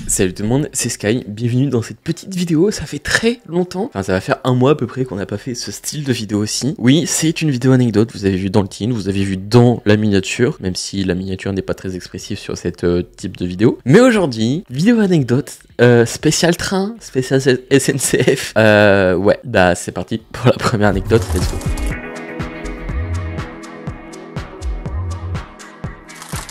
Salut tout le monde, c'est Sky, bienvenue dans cette petite vidéo, ça fait très longtemps, enfin ça va faire un mois à peu près qu'on n'a pas fait ce style de vidéo aussi. Oui, c'est une vidéo anecdote, vous avez vu dans le titre, vous avez vu dans la miniature, même si la miniature n'est pas très expressive sur cette type de vidéo. Mais aujourd'hui, vidéo anecdote, spécial train, spécial SNCF, ouais, bah c'est parti pour la première anecdote, let's go.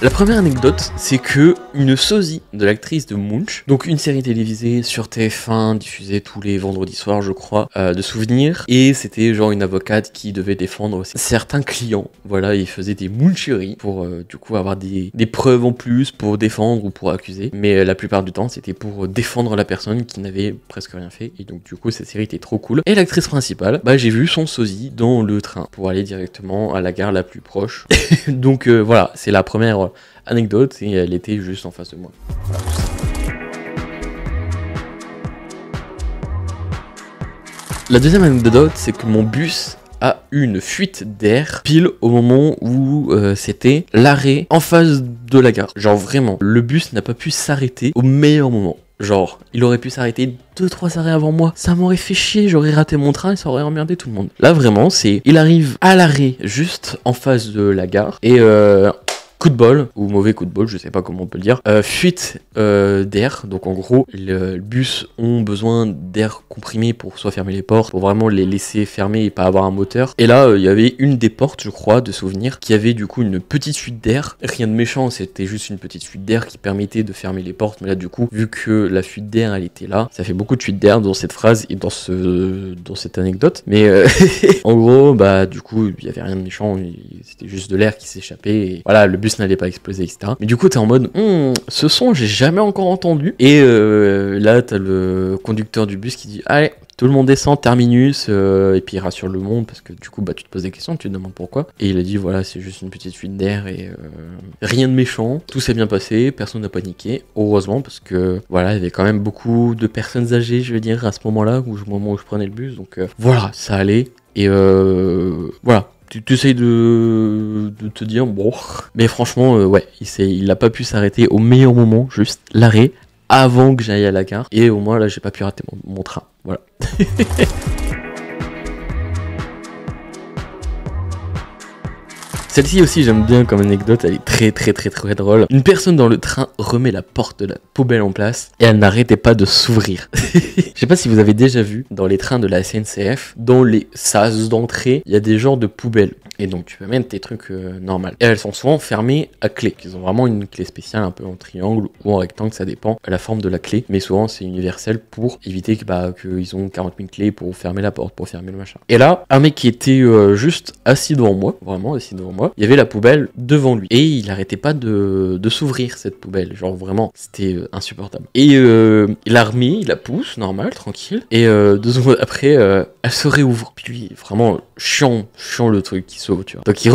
La première anecdote, c'est que une sosie de l'actrice de Munch, donc une série télévisée sur TF1, diffusée tous les vendredis soirs, je crois, de souvenirs, et c'était genre une avocate qui devait défendre certains clients. Voilà, il faisait des muncheries pour du coup avoir des preuves en plus pour défendre ou pour accuser, mais la plupart du temps, c'était pour défendre la personne qui n'avait presque rien fait, et donc du coup, cette série était trop cool. Et l'actrice principale, bah j'ai vu son sosie dans le train pour aller directement à la gare la plus proche. Donc voilà, c'est la première anecdote et elle était juste en face de moi. Voilà, tout ça. La deuxième anecdote, c'est que mon bus a eu une fuite d'air pile au moment où c'était l'arrêt en face de la gare. Genre vraiment, le bus n'a pas pu s'arrêter au meilleur moment. Genre, il aurait pu s'arrêter 2-3 arrêts avant moi. Ça m'aurait fait chier, j'aurais raté mon train et ça aurait emmerdé tout le monde. Là vraiment, il arrive à l'arrêt juste en face de la gare et coup de bol, ou mauvais coup de bol, je sais pas comment on peut le dire, fuite d'air, donc en gros, le bus ont besoin d'air comprimé pour soit fermer les portes, pour vraiment les laisser fermer et pas avoir un moteur. Et là, il y avait une des portes, je crois, de souvenir, qui avait du coup une petite fuite d'air. Rien de méchant, c'était juste une petite fuite d'air qui permettait de fermer les portes, mais là du coup, vu que la fuite d'air, elle était là, ça fait beaucoup de fuite d'air dans cette phrase et dans cette anecdote. Mais en gros, bah du coup, il y avait rien de méchant, c'était juste de l'air qui s'échappait, et voilà, le bus n'allait pas exploser, etc. Mais du coup, t'es en mode, ce son, j'ai jamais encore entendu. Et là, t'as le conducteur du bus qui dit, allez, tout le monde descend, terminus, et puis il rassure le monde, parce que du coup, bah, tu te poses des questions, tu te demandes pourquoi. Et il a dit, voilà, c'est juste une petite fuite d'air, et rien de méchant, tout s'est bien passé, personne n'a paniqué, heureusement, parce que, voilà, il y avait quand même beaucoup de personnes âgées, je veux dire, à ce moment-là, au moment où je prenais le bus, donc voilà, ça allait, et voilà. Tu essayes de te dire, bon, mais franchement, ouais, il a pas pu s'arrêter au meilleur moment, juste l'arrêt, avant que j'aille à la gare, et au moins là, j'ai pas pu rater mon train, voilà. Celle-ci aussi j'aime bien comme anecdote, elle est très drôle. Une personne dans le train remet la porte de la poubelle en place et elle n'arrêtait pas de s'ouvrir. Je sais pas si vous avez déjà vu dans les trains de la SNCF, dans les sas d'entrée, il y a des genres de poubelles. Et donc tu peux mettre tes trucs normaux. Et elles sont souvent fermées à clé. Ils ont vraiment une clé spéciale un peu en triangle ou en rectangle, ça dépend de la forme de la clé. Mais souvent c'est universel pour éviter qu'ils ont 40 000 clés pour fermer la porte, pour fermer le machin. Et là, un mec qui était juste assis devant moi, vraiment assis devant moi, il y avait la poubelle devant lui. Et il arrêtait pas de s'ouvrir cette poubelle. Genre vraiment, c'était insupportable. Et il la remet, il la pousse, normal, tranquille. Et 2 secondes après, elle se réouvre. Puis lui, vraiment chiant le truc qui s'ouvre, tu vois. Donc il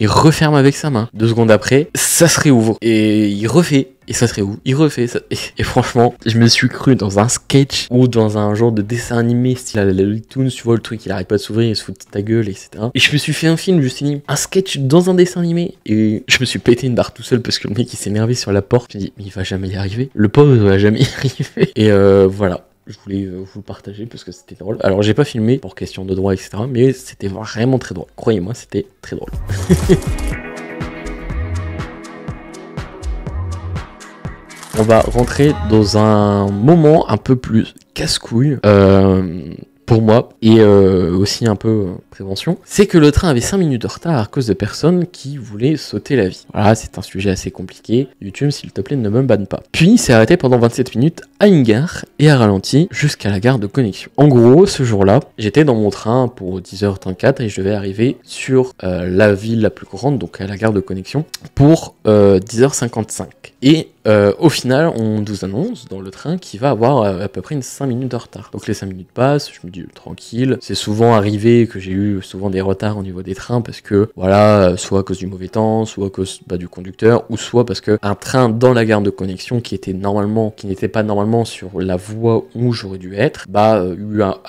referme avec sa main. 2 secondes après, ça se réouvre. Et il refait. Et ça se réouvre, il refait ça. Et franchement, je me suis cru dans un sketch ou dans un genre de dessin animé style la Looney Tunes, tu vois, le truc, il arrête pas de s'ouvrir, il se fout de ta gueule, etc. Et je me suis fait un film, je me suis dit, un sketch dans un dessin animé. Et je me suis pété une barre tout seul parce que le mec, il s'est énervé sur la porte. Je me suis dit, mais il va jamais y arriver. Le pauvre, il va jamais y arriver. Et voilà. Je voulais vous le partager parce que c'était drôle. Alors j'ai pas filmé pour question de droit, etc. Mais c'était vraiment très drôle. Croyez-moi, c'était très drôle. On va rentrer dans un moment un peu plus casse-couille pour moi et aussi un peu prévention. C'est que le train avait 5 minutes de retard à cause de personnes qui voulaient sauter la vie. Voilà, c'est un sujet assez compliqué. YouTube, s'il te plaît, ne me banne pas. Puis il s'est arrêté pendant 27 minutes à une gare et a ralenti jusqu'à la gare de connexion. En gros, ce jour-là, j'étais dans mon train pour 10h34 et je devais arriver sur la ville la plus grande, donc à la gare de connexion, pour 10h55. Et au final, on nous annonce dans le train qu'il va avoir à peu près une 5 minutes de retard. Donc les 5 minutes passent, je me dis tranquille. C'est souvent arrivé que j'ai eu souvent des retards au niveau des trains parce que, voilà, soit à cause du mauvais temps, soit à cause du conducteur, ou soit parce que un train dans la gare de connexion qui n'était pas normalement sur la voie où j'aurais dû être, a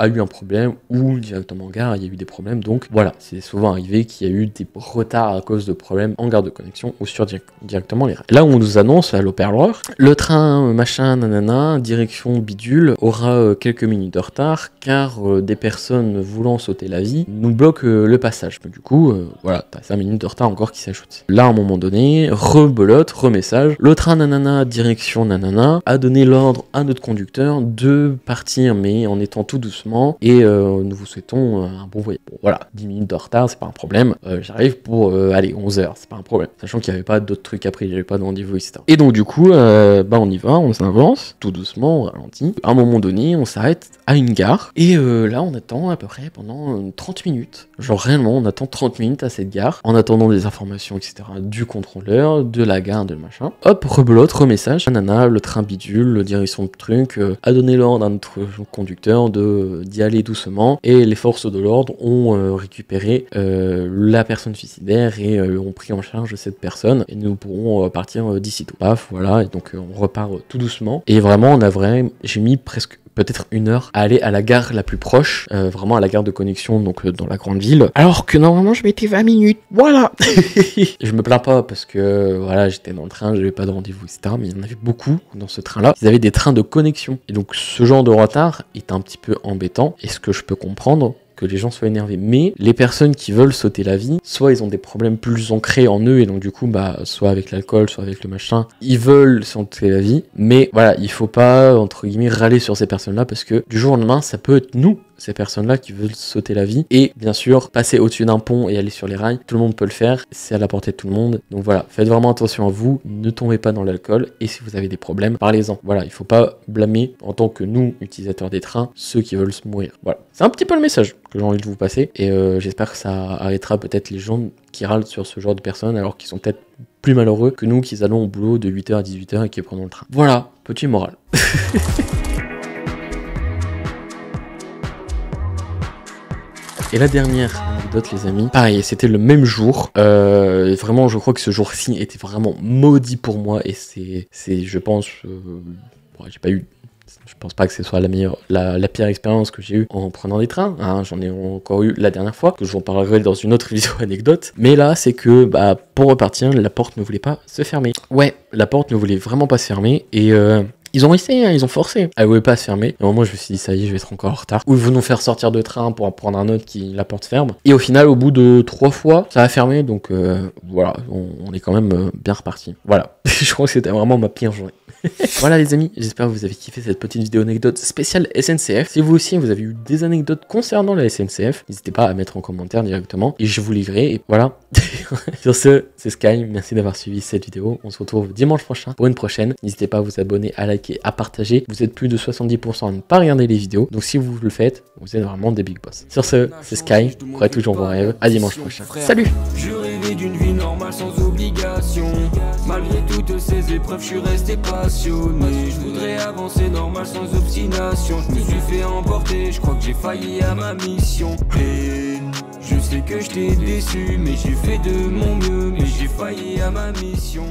eu un problème, ou directement en gare, il y a eu des problèmes. Donc voilà, c'est souvent arrivé qu'il y a eu des retards à cause de problèmes en gare de connexion ou sur directement les rails. Là où on nous annonce à l'opérateur vers l'heure. Le train, machin, nanana, direction bidule, aura quelques minutes de retard, car des personnes voulant sauter la vie nous bloquent le passage. Mais du coup, voilà, t'as 5 minutes de retard encore qui s'ajoutent. Là, à un moment donné, rebelote, remessage, le train, nanana, direction, nanana, a donné l'ordre à notre conducteur de partir, mais en étant tout doucement, et nous vous souhaitons un bon voyage. Bon, voilà, 10 minutes de retard, c'est pas un problème. J'arrive pour, allez, 11 heures, c'est pas un problème. Sachant qu'il n'y avait pas d'autres trucs après, il n'y avait pas de rendez-vous, etc. Et donc, du coup, on y va, on s'avance, tout doucement, on ralentit. À un moment donné, on s'arrête à une gare, et là, on attend à peu près pendant 30 minutes. Genre, réellement, on attend 30 minutes à cette gare, en attendant des informations, etc. du contrôleur, de la gare, de machin. Hop, rebelote, remessage. Nana, le train bidule, direction de truc, a donné l'ordre à notre conducteur d'y aller doucement, et les forces de l'ordre ont récupéré la personne suicidaire et ont pris en charge cette personne, et nous pourrons partir d'ici tout. Paf, voilà, et donc on repart tout doucement, et vraiment, j'ai mis presque peut-être 1 heure à aller à la gare la plus proche, vraiment à la gare de connexion, donc dans la grande ville, alors que normalement je mettais 20 minutes, voilà. Je me plains pas parce que voilà, j'étais dans le train, j'avais pas de rendez-vous, etc. Mais il y en avait beaucoup dans ce train-là. Ils avaient des trains de connexion, et donc ce genre de retard est un petit peu embêtant, et ce que je peux comprendre, que les gens soient énervés. Mais les personnes qui veulent sauter la vie, soit ils ont des problèmes plus ancrés en eux, et donc du coup, soit avec l'alcool, soit avec le machin, ils veulent sauter la vie. Mais voilà, il faut pas, entre guillemets, râler sur ces personnes-là, parce que du jour au lendemain, ça peut être nous, ces personnes-là qui veulent sauter la vie. Et bien sûr, passer au-dessus d'un pont et aller sur les rails, tout le monde peut le faire, c'est à la portée de tout le monde. Donc voilà, faites vraiment attention à vous, ne tombez pas dans l'alcool, et si vous avez des problèmes, parlez-en. Voilà, il faut pas blâmer, en tant que nous, utilisateurs des trains, ceux qui veulent se mourir. Voilà, c'est un petit peu le message que j'ai envie de vous passer, et j'espère que ça arrêtera peut-être les gens qui râlent sur ce genre de personnes, alors qu'ils sont peut-être plus malheureux que nous qui allons au boulot de 8h à 18h et qui prenons le train. Voilà, petit moral. Et la dernière anecdote, les amis, pareil, c'était le même jour. Vraiment, je crois que ce jour-ci était vraiment maudit pour moi, et je pense, je pense pas que ce soit la pire expérience que j'ai eue en prenant des trains. Hein. J'en ai encore eu la dernière fois, que je vous en parlerai dans une autre vidéo anecdote. Mais là, c'est que pour repartir, la porte ne voulait pas se fermer. Ouais, la porte ne voulait vraiment pas se fermer, et ils ont essayé, hein, ils ont forcé. Elle voulait pas se fermer. Et moi, je me suis dit, ça y est, je vais être encore en retard. Ou ils vont nous faire sortir de train pour en prendre un autre qui la porte ferme. Et au final, au bout de 3 fois, ça a fermé. Donc voilà, on est quand même bien reparti. Voilà, je crois que c'était vraiment ma pire journée. Voilà les amis, j'espère que vous avez kiffé cette petite vidéo anecdote spéciale SNCF. Si vous aussi vous avez eu des anecdotes concernant la SNCF, n'hésitez pas à mettre en commentaire directement et je vous livrerai. Et voilà. Sur ce, c'est Sky, merci d'avoir suivi cette vidéo. On se retrouve dimanche prochain pour une prochaine. N'hésitez pas à vous abonner, à liker, à partager. Vous êtes plus de 70% à ne pas regarder les vidéos, donc si vous le faites, vous êtes vraiment des big boss. Sur ce, c'est Sky, croyez toujours vos rêves. À dimanche prochain. Salut. Je rêvais d'une vie normale sans obligation. Malgré toutes ces épreuves, je suis resté passionné. Je voudrais avancer normal sans obstination. Je me suis fait emporter, je crois que j'ai failli à ma mission. Et je sais que je t'ai déçu, mais j'ai fait de mon mieux. Mais j'ai failli à ma mission.